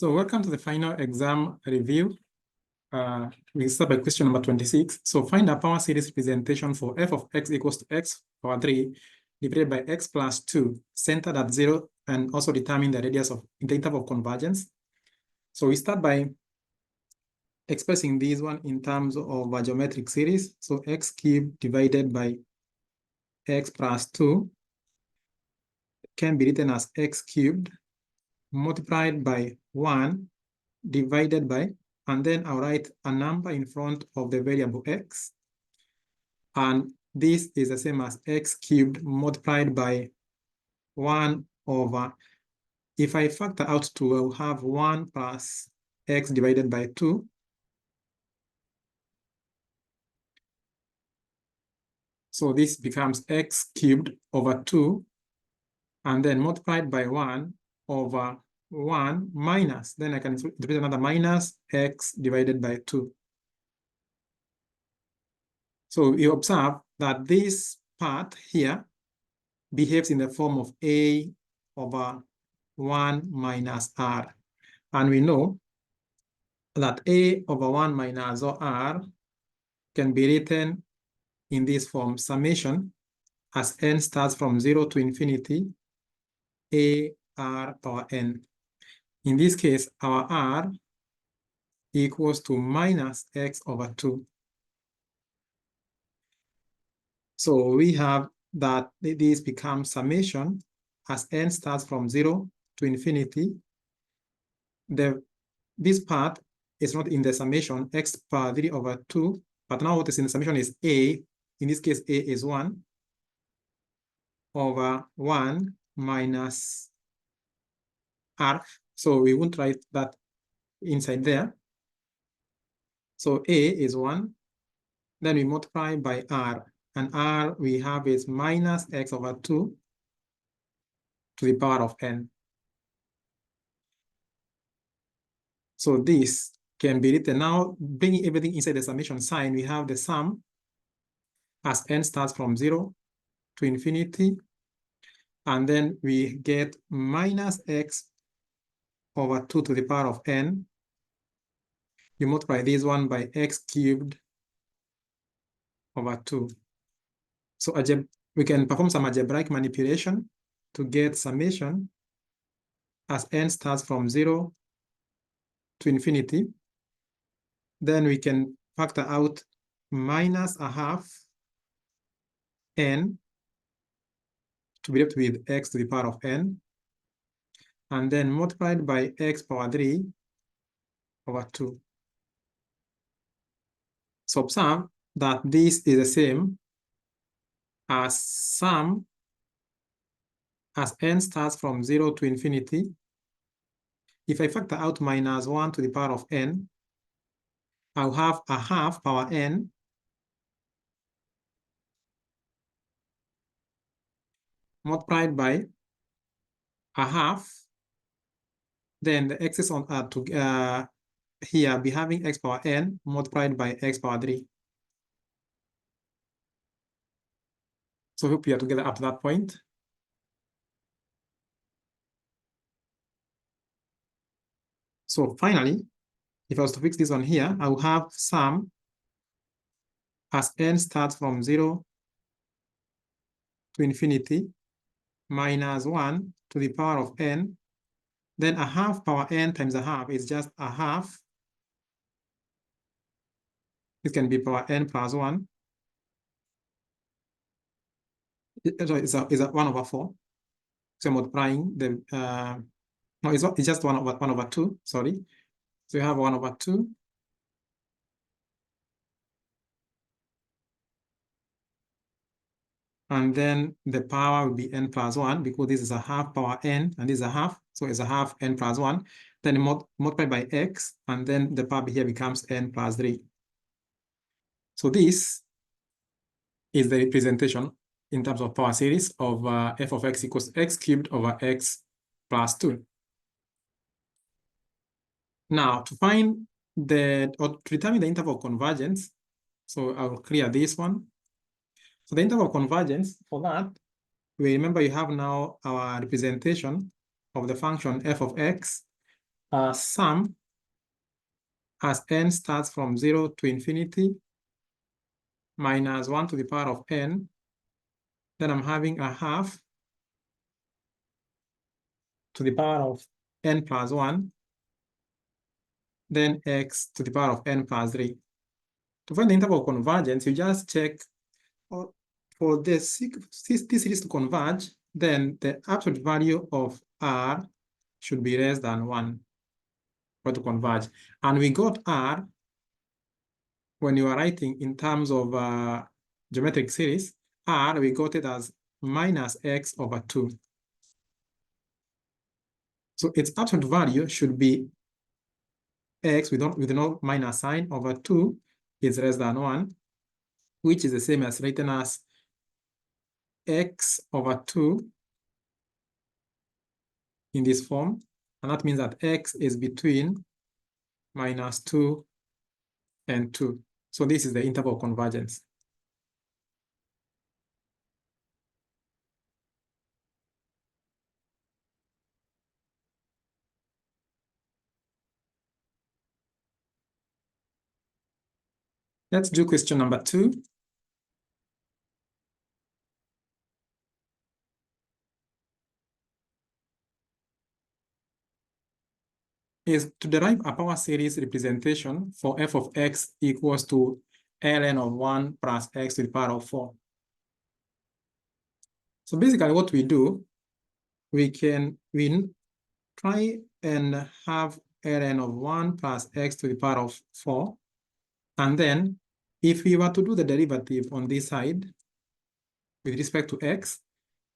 So welcome to the final exam review. We start by question number 26. So find a power series representation for f of x equals to x power 3 divided by x plus 2 centered at 0 and also determine the radius of the interval of convergence. So we start by expressing this one in terms of a geometric series. So x cubed divided by x plus 2 can be written as x cubed multiplied by 1 divided by, and then I'll write a number in front of the variable x. And this is the same as x cubed multiplied by 1 over, if I factor out 2, I'll have 1 plus x divided by 2. So this becomes x cubed over 2, and then multiplied by 1 over 1 minus, then I can interpret another minus x divided by 2. So you observe that this part here behaves in the form of a over 1 minus r. And we know that a over 1 minus r can be written in this form, summation as n starts from 0 to infinity, a r power n. In this case, our r equals to minus x over 2. So we have that this becomes summation as n starts from 0 to infinity. This part is not in the summation, x power 3 over 2, but now what is in the summation is a. In this case, a is 1 over 1 minus r. So we won't write that inside there. So a is 1. Then we multiply by r. And r we have is minus x over 2 to the power of n. So this can be written now, bringing everything inside the summation sign. We have the sum as n starts from 0 to infinity. And then we get minus x over 2 to the power of n. You multiply this one by x cubed over 2. So we can perform some algebraic manipulation to get summation as n starts from 0 to infinity. Then we can factor out minus a half n to be left with x to the power of n, and then multiplied by x power 3 over 2. So observe that this is the same as sum as n starts from 0 to infinity. If I factor out minus 1 to the power of n, I'll have a half power n multiplied by a half. Then the x's on here be having x power n multiplied by x power 3. So hope we are together up to that point. So finally, if I was to fix this one here, I will have sum as n starts from 0 to infinity minus 1 to the power of n. Then a half power n times a half is just a half. It can be power n plus 1. It's a 1 over 4. So multiplying the, no, it's just 1 over 2, sorry. So you have 1 over 2. And then the power will be n plus 1 because this is a half power n and this is a half. So it's a half n plus 1. Then multiply by x, and then the power here becomes n plus 3. So this is the representation in terms of power series of f of x equals x cubed over x plus 2. Now, to find or to determine the interval of convergence, so I'll clear this one. So the interval of convergence, for that, we remember you have now our representation of the function f of x sum as n starts from 0 to infinity minus 1 to the power of n. Then I'm having a half to the power of n plus 1. Then x to the power of n plus 3. To find the interval convergence, you just check for this series to converge, then the absolute value of r should be less than 1 for to converge. And we got r when you are writing in terms of geometric series, r, we got it as minus x over 2. So its absolute value should be x with no minus sign over 2 is less than 1, which is the same as written as x over 2 in this form. And that means that x is between minus 2 and 2. So this is the interval convergence. Let's do question number 2. Is to derive a power series representation for f of x equals to ln of 1 plus x to the power of 4. So basically what we do, we try and have ln of 1 plus x to the power of 4. And then if we were to do the derivative on this side with respect to x,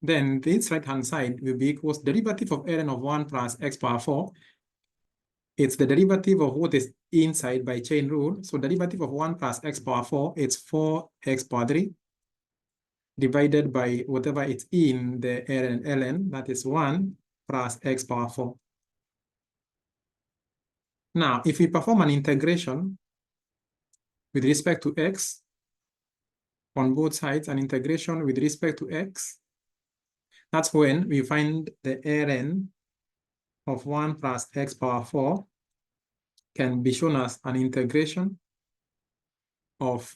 then this right-hand side will be equals derivative of ln of 1 plus x power 4. It's the derivative of what is inside by chain rule. So derivative of 1 plus x power 4, it's 4x power 3 divided by whatever it's in the ln, that is 1 plus x power 4. Now, if we perform an integration with respect to x on both sides, an integration with respect to x, that's when we find the ln of 1 plus x power 4 can be shown as an integration of,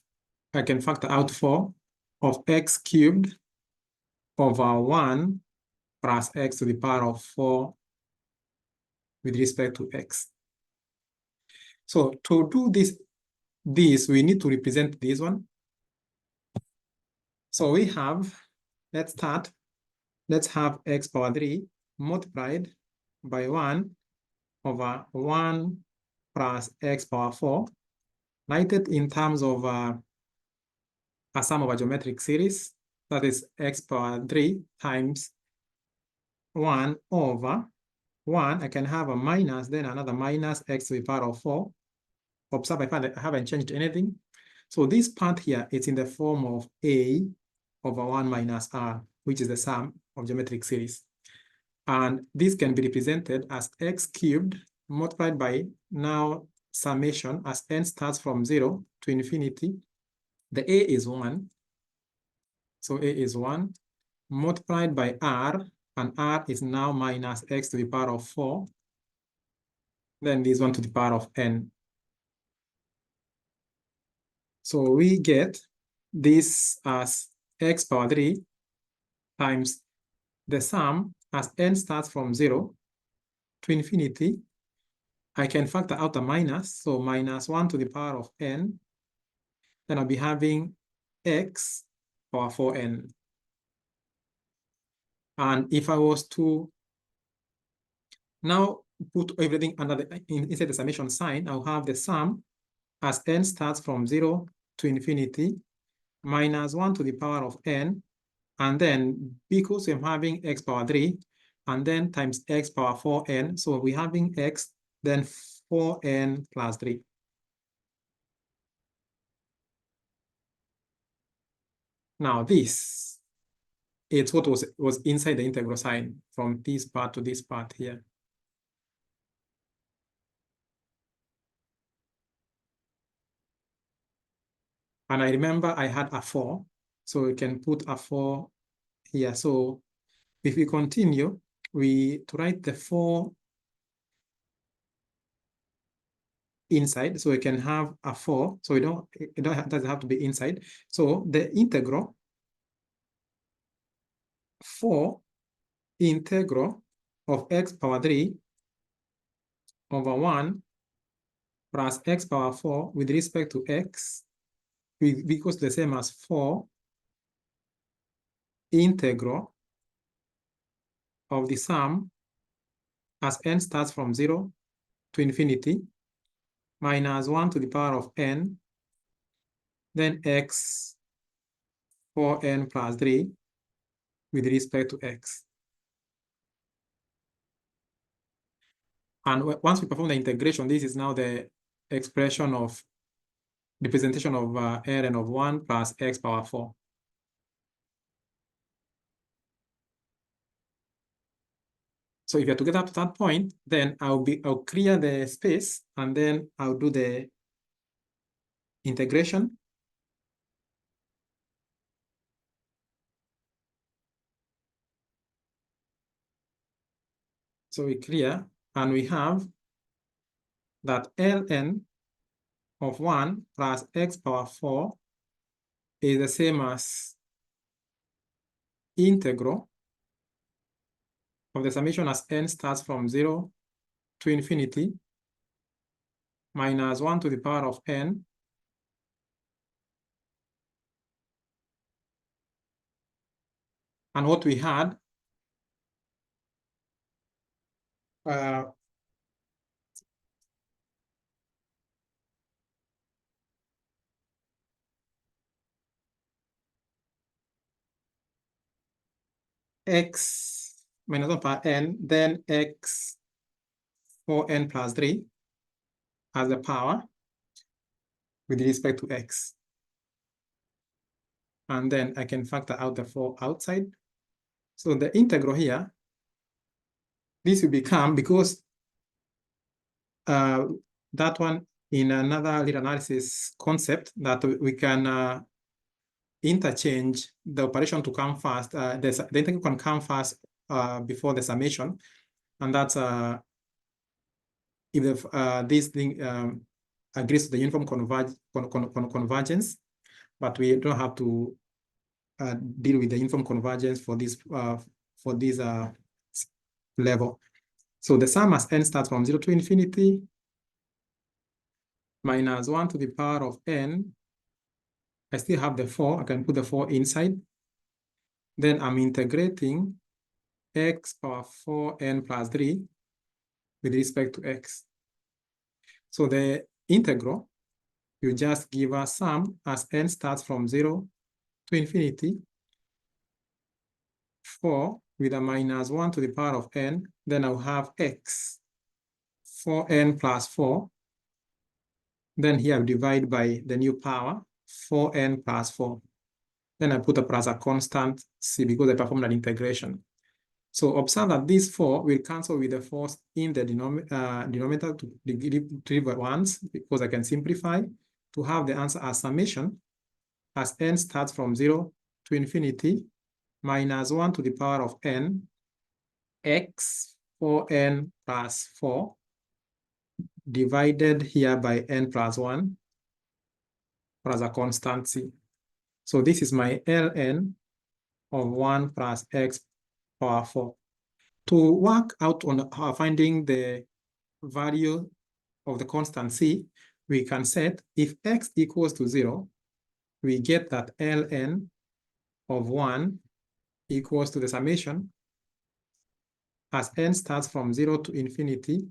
I can factor out 4, of x cubed over 1 plus x to the power of 4 with respect to x. So to do this, we need to represent this one. So we have, let's have x power 3 multiplied by 1 over 1 plus x power 4, write in terms of a sum of a geometric series, that is x power 3 times 1 over 1, I can have a minus, then another minus x to the power of 4. Observe, I haven't changed anything. So this part here, it's in the form of a over 1 minus r, which is the sum of geometric series. And this can be represented as x cubed multiplied by now summation as n starts from 0 to infinity. The a is 1. So a is 1 multiplied by r, and r is now minus x to the power of 4. Then this 1 to the power of n. So we get this as x power 3 times the sum as n starts from 0 to infinity. I can factor out a minus, so minus 1 to the power of n. Then I'll be having x power 4n. And if I was to now put everything under inside the summation sign, I'll have the sum as n starts from 0 to infinity minus 1 to the power of n, and then because I'm having x power 3, and then times x power 4n, so we're having x, then 4n plus 3. Now this, it's what was inside the integral sign from this part to this part here. And I remember I had a 4, so we can put a 4 here. So if we continue, to write the 4 inside, so we can have a 4. So doesn't have to be inside. So the integral 4 integral of x power 3 over 1 plus x power 4 with respect to x equals the same as 4 integral of the sum as n starts from 0 to infinity minus 1 to the power of n, then x 4n plus 3 with respect to x. And once we perform the integration, this is now the expression of representation of ln of 1 plus x power 4. So if you have to get up to that point, then I'll clear the space and then I'll do the integration. So we clear and we have that ln of 1 plus x power 4 is the same as integral of the summation as n starts from 0 to infinity minus 1 to the power of n and what we had x minus 1 power n, then x 4n plus 3 as the power with respect to x. And then I can factor out the 4 outside. So the integral here, this will become, because that one in another little analysis concept, that we can interchange the operation to come first. The integral can come first before the summation. And that's if this thing agrees to the uniform convergence, but we don't have to deal with the uniform convergence for this level. So the sum as n starts from 0 to infinity minus 1 to the power of n. I still have the 4. I can put the 4 inside. Then I'm integrating x power 4n plus 3 with respect to x. So the integral, you just give a sum as n starts from 0 to infinity, 4 with a minus 1 to the power of n. Then I'll have x 4n plus 4. Then here I'll divide by the new power, 4n plus 4. Then I put a plus a constant c because I performed an integration. So observe that this 4 will cancel with the 4 in the denominator to leave ones, because I can simplify to have the answer as summation as n starts from 0 to infinity minus 1 to the power of n x 4n plus 4 divided here by n plus 1 plus a constant c. So this is my ln of 1 plus x power 4. To work out on finding the value of the constant c, we can set if x equals to 0, we get that ln of 1 equals to the summation as n starts from 0 to infinity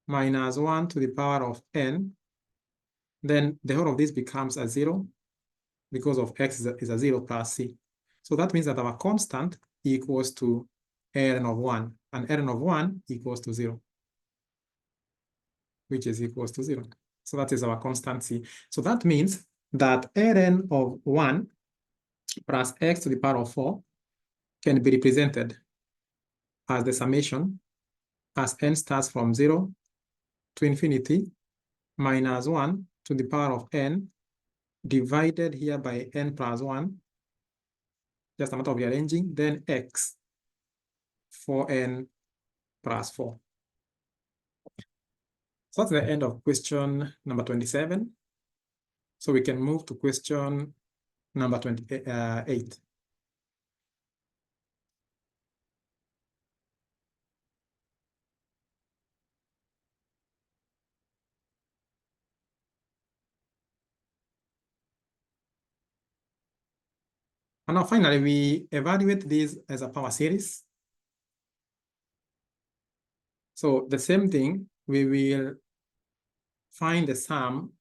minus 1 to the power of n. Then the whole of this becomes a 0 because of x is a 0 plus c. So that means that our constant equals to ln of 1, and ln of 1 equals to 0, which is equals to 0. So that is our constant c. So that means that ln of 1 plus x to the power of 4 can be represented as the summation as n starts from 0 to infinity minus 1 to the power of n divided here by n plus 1, just a matter of rearranging, then x 4n plus 4. So that's the end of question number 27. So we can move to question number 28. And now finally, we evaluate this as a power series. So the same thing, we will find the sum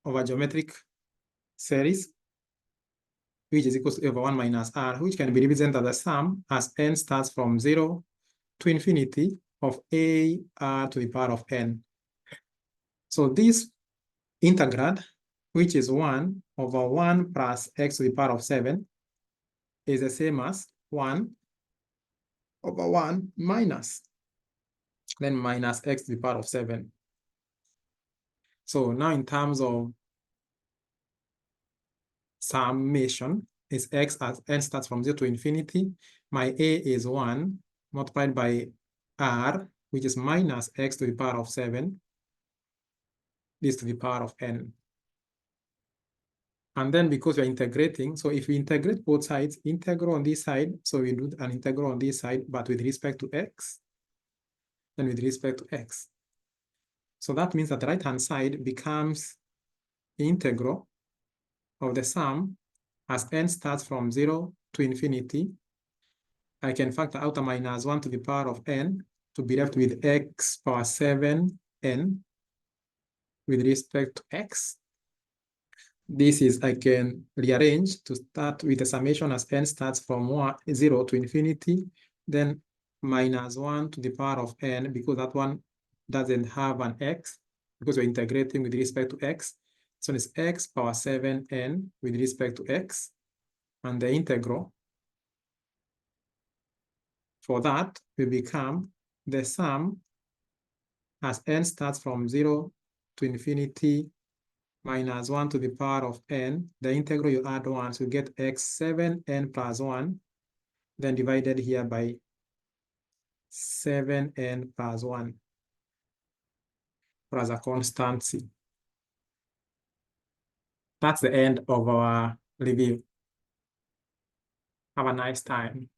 of a geometric series, which is equal to over 1 minus r, which can be represented as the sum as n starts from 0 to infinity of a r to the power of n. So this integrand, which is 1 over 1 plus x to the power of 7, is the same as 1 over 1 minus, then minus x to the power of 7. So now in terms of summation, is x as n starts from 0 to infinity. My a is 1 multiplied by r, which is minus x to the power of 7, this to the power of n. And then because we're integrating, so if we integrate both sides, integral on this side, so we do an integral on this side, but with respect to x, then with respect to x. So that means that the right-hand side becomes the integral of the sum as n starts from 0 to infinity. I can factor out a minus 1 to the power of n to be left with x power 7n with respect to x. This is, I can rearrange to start with a summation as n starts from 0 to infinity, then minus 1 to the power of n, because that one doesn't have an x, because we're integrating with respect to x. So it's x power 7n with respect to x, and the integral for that will become the sum as n starts from 0 to infinity minus 1 to the power of n. The integral you add 1, so you get x 7n plus 1, then divided here by 7n plus 1 as a constancy. That's the end of our review. Have a nice time.